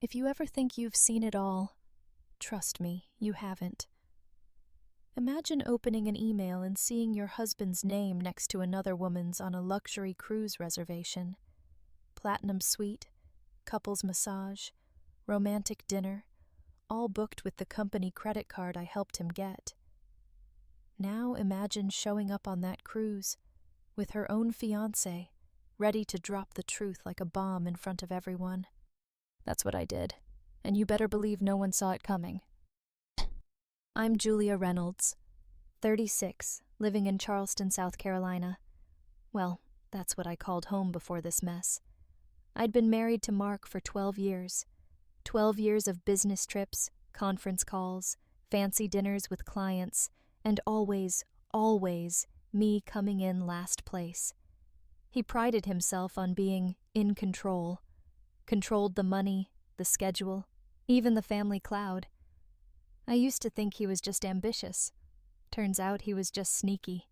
If you ever think you've seen it all, trust me, you haven't. Imagine opening an email and seeing your husband's name next to another woman's on a luxury cruise reservation. Platinum suite, couples massage, romantic dinner, all booked with the company credit card I helped him get. Now imagine showing up on that cruise with her own fiancé, ready to drop the truth like a bomb in front of everyone. That's what I did, and you better believe no one saw it coming. I'm Julia Reynolds, 36, living in Charleston, South Carolina. Well, that's what I called home before this mess. I'd been married to Mark for 12 years. 12 years of business trips, conference calls, fancy dinners with clients, and always, always me coming in last place. He prided himself on being in control, controlled the money, the schedule, even the family cloud. I used to think he was just ambitious. Turns out he was just sneaky.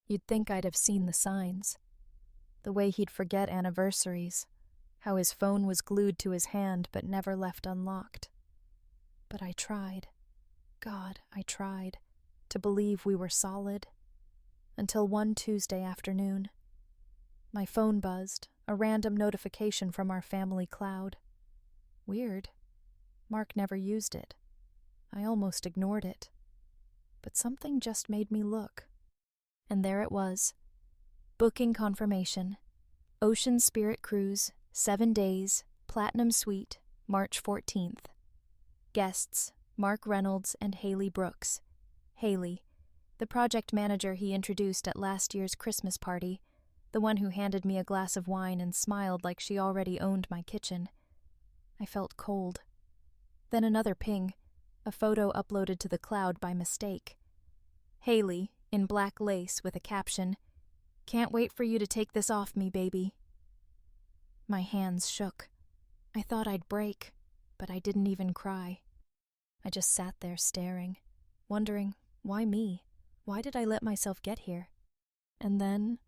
You'd think I'd have seen the signs. The way he'd forget anniversaries, how his phone was glued to his hand but never left unlocked. But I tried. God, I tried to believe we were solid. Until one Tuesday afternoon. My phone buzzed, a random notification from our family cloud. Weird. Mark never used it. I almost ignored it. But something just made me look. And there it was. Booking confirmation. Ocean Spirit Cruise, 7 days, Platinum Suite, March 14th. Guests, Mark Reynolds and Haley Brooks. Haley, the project manager he introduced at last year's Christmas party, the one who handed me a glass of wine and smiled like she already owned my kitchen. I felt cold. Then another ping, a photo uploaded to the cloud by mistake. Haley, in black lace with a caption, "Can't wait for you to take this off me, baby." My hands shook. I thought I'd break, but I didn't even cry. I just sat there staring, wondering, why me? Why did I let myself get here? And then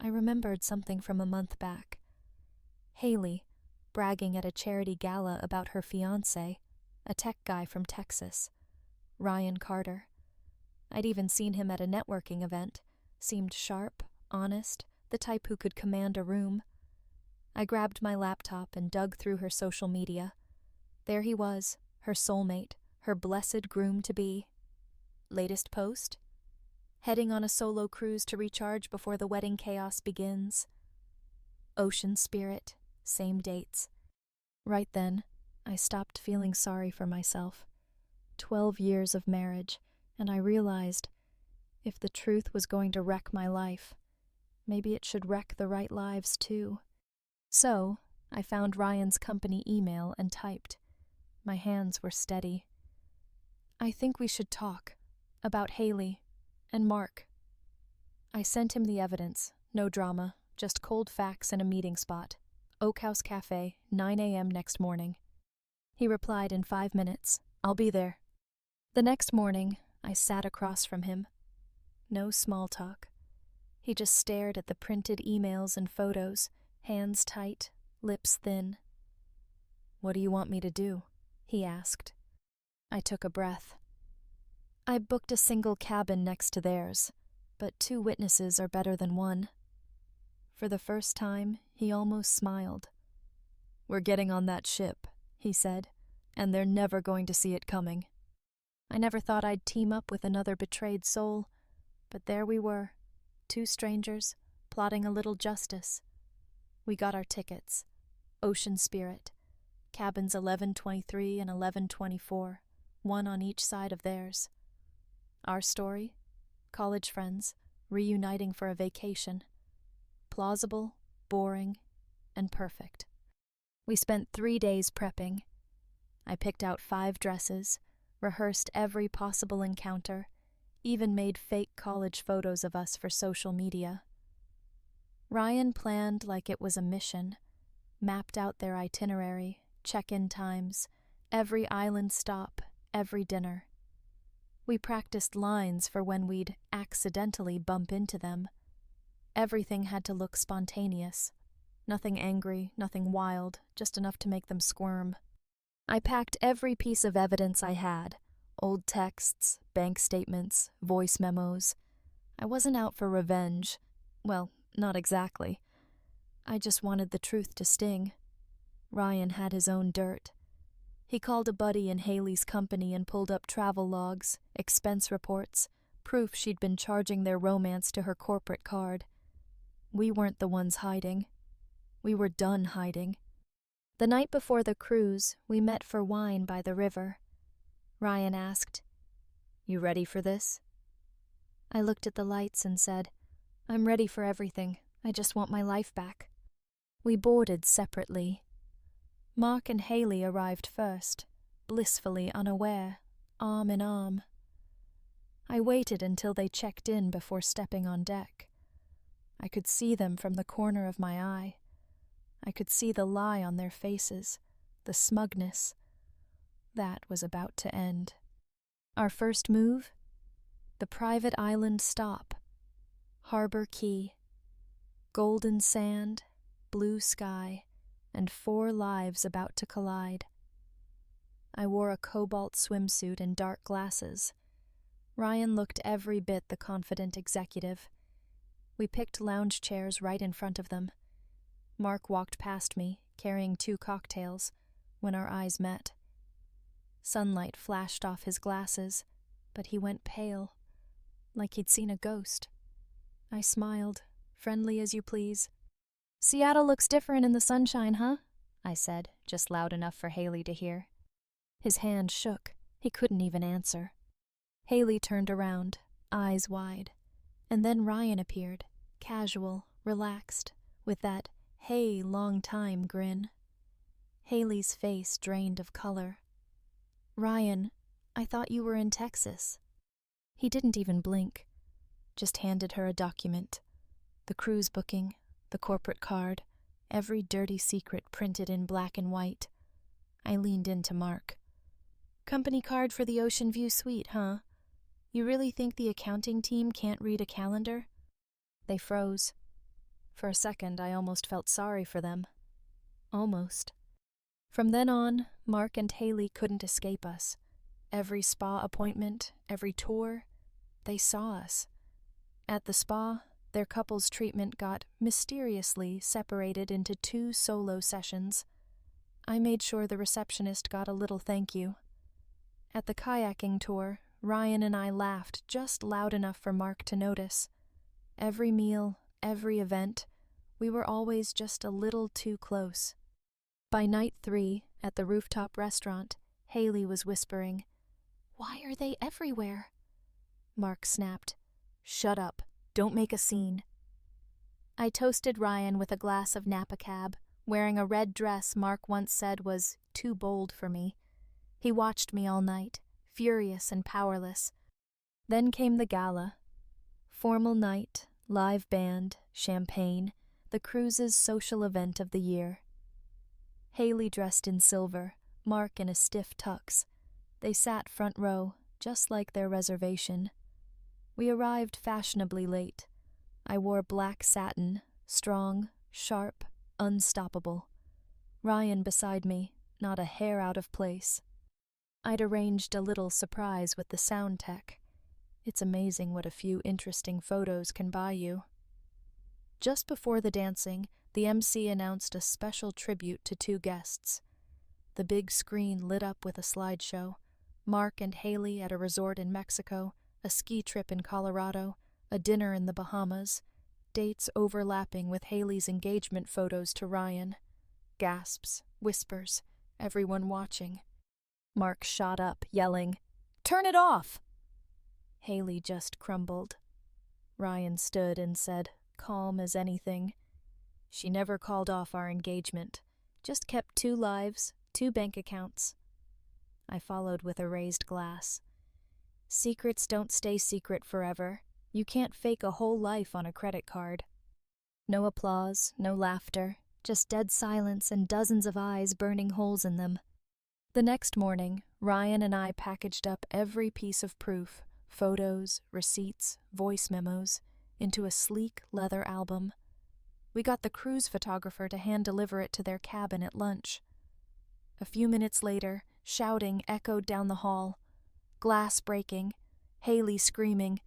I remembered something from a month back. Haley, bragging at a charity gala about her fiancé, a tech guy from Texas, Ryan Carter. I'd even seen him at a networking event, seemed sharp, honest, the type who could command a room. I grabbed my laptop and dug through her social media. There he was, her soulmate, her blessed groom-to-be. Latest post? Heading on a solo cruise to recharge before the wedding chaos begins. Ocean Spirit, same dates. Right then, I stopped feeling sorry for myself. 12 years of marriage, and I realized, if the truth was going to wreck my life, maybe it should wreck the right lives too. So, I found Ryan's company email and typed. My hands were steady. I think we should talk. About Haley. And Mark. I sent him the evidence, no drama, just cold facts and a meeting spot. Oak House Cafe, 9 a.m. next morning. He replied in 5 minutes. I'll be there. The next morning, I sat across from him. No small talk. He just stared at the printed emails and photos, hands tight, lips thin. "What do you want me to do?" he asked. I took a breath. I booked a single cabin next to theirs, but 2 witnesses are better than 1. For the first time, he almost smiled. "We're getting on that ship," he said, "and they're never going to see it coming." I never thought I'd team up with another betrayed soul, but there we were, 2 strangers, plotting a little justice. We got our tickets. Ocean Spirit. Cabins 1123 and 1124, 1 on each side of theirs. Our story? College friends, reuniting for a vacation. Plausible, boring, and perfect. We spent 3 days prepping. I picked out 5 dresses, rehearsed every possible encounter, even made fake college photos of us for social media. Ryan planned like it was a mission, mapped out their itinerary, check-in times, every island stop, every dinner. We practiced lines for when we'd accidentally bump into them. Everything had to look spontaneous, Nothing angry, nothing wild, just enough to make them squirm. I packed every piece of evidence I had. Old texts, bank statements, voice memos. I wasn't out for revenge. Well, not exactly. I just wanted the truth to sting. Ryan had his own dirt. He called a buddy in Haley's company and pulled up travel logs, expense reports, proof she'd been charging their romance to her corporate card. We weren't the ones hiding. We were done hiding. The night before the cruise, we met for wine by the river. Ryan asked, "You ready for this?" I looked at the lights and said, "I'm ready for everything. I just want my life back." We boarded separately. Mark and Haley arrived first, blissfully unaware, arm in arm. I waited until they checked in before stepping on deck. I could see them from the corner of my eye. I could see the lie on their faces, the smugness. That was about to end. Our first move? The private island stop. Harbor Key. Golden sand, blue sky, and 4 lives about to collide. I wore a cobalt swimsuit and dark glasses. Ryan looked every bit the confident executive. We picked lounge chairs right in front of them. Mark walked past me, carrying 2 cocktails, when our eyes met. Sunlight flashed off his glasses, but he went pale, like he'd seen a ghost. I smiled, friendly as you please. "Seattle looks different in the sunshine, huh?" I said, just loud enough for Haley to hear. His hand shook. He couldn't even answer. Haley turned around, eyes wide. And then Ryan appeared, casual, relaxed, with that "hey, long time" grin. Haley's face drained of color. "Ryan, I thought you were in Texas." He didn't even blink, just handed her a document. The cruise booking, the corporate card, every dirty secret printed in black and white. I leaned into Mark. "Company card for the Ocean View Suite, huh? You really think the accounting team can't read a calendar?" They froze. For a second, I almost felt sorry for them. Almost. From then on, Mark and Haley couldn't escape us. Every spa appointment, every tour, they saw us. At the spa, their couple's treatment got mysteriously separated into 2 solo sessions. I made sure the receptionist got a little thank you. At the kayaking tour, Ryan and I laughed just loud enough for Mark to notice. Every meal, every event, we were always just a little too close. By night 3, at the rooftop restaurant, Haley was whispering, "Why are they everywhere?" Mark snapped, "Shut up. Don't make a scene." I toasted Ryan with a glass of Napa Cab, wearing a red dress Mark once said was too bold for me. He watched me all night, furious and powerless. Then came the gala. Formal night, live band, champagne, the cruise's social event of the year. Haley dressed in silver, Mark in a stiff tux. They sat front row, just like their reservation. We arrived fashionably late. I wore black satin, strong, sharp, unstoppable. Ryan beside me, not a hair out of place. I'd arranged a little surprise with the sound tech. It's amazing what a few interesting photos can buy you. Just before the dancing, the MC announced a special tribute to 2 guests. The big screen lit up with a slideshow. Mark and Haley at a resort in Mexico, a ski trip in Colorado, a dinner in the Bahamas, dates overlapping with Haley's engagement photos to Ryan. Gasps, whispers, everyone watching. Mark shot up, yelling, "Turn it off!" Haley just crumbled. Ryan stood and said, calm as anything, "She never called off our engagement, just kept 2 lives, 2 bank accounts." I followed with a raised glass. "Secrets don't stay secret forever. You can't fake a whole life on a credit card." No applause, no laughter, just dead silence and dozens of eyes burning holes in them. The next morning, Ryan and I packaged up every piece of proof, photos, receipts, voice memos, into a sleek leather album. We got the cruise photographer to hand-deliver it to their cabin at lunch. A few minutes later, shouting echoed down the hall. Glass breaking. Haley screaming,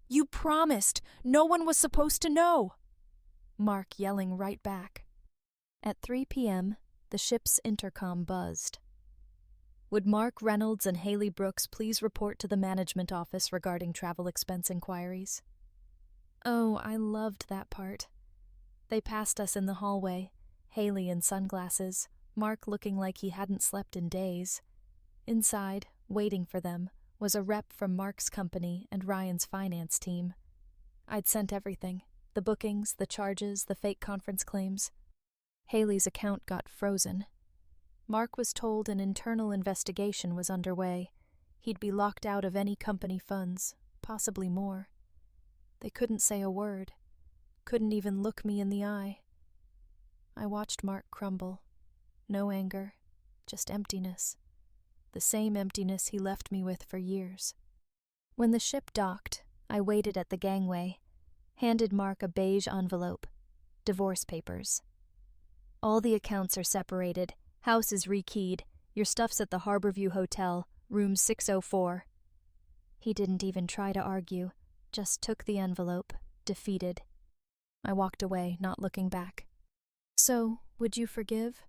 "You promised! No one was supposed to know!" Mark yelling right back. At 3 p.m., the ship's intercom buzzed. Would Mark Reynolds and Haley Brooks please report to the management office regarding travel expense inquiries? Oh, I loved that part. They passed us in the hallway, Haley in sunglasses, Mark looking like he hadn't slept in days. Inside, waiting for them, was a rep from Mark's company and Ryan's finance team. I'd sent everything, the bookings, the charges, the fake conference claims. Haley's account got frozen. Mark was told an internal investigation was underway. He'd be locked out of any company funds, possibly more. They couldn't say a word, couldn't even look me in the eye. I watched Mark crumble. No anger, just emptiness. The same emptiness he left me with for years. When the ship docked, I waited at the gangway, handed Mark a beige envelope. Divorce papers. All the accounts are separated, house is rekeyed, your stuff's at the Harborview Hotel, room 604. He didn't even try to argue, just took the envelope, defeated. I walked away, not looking back. So, would you forgive?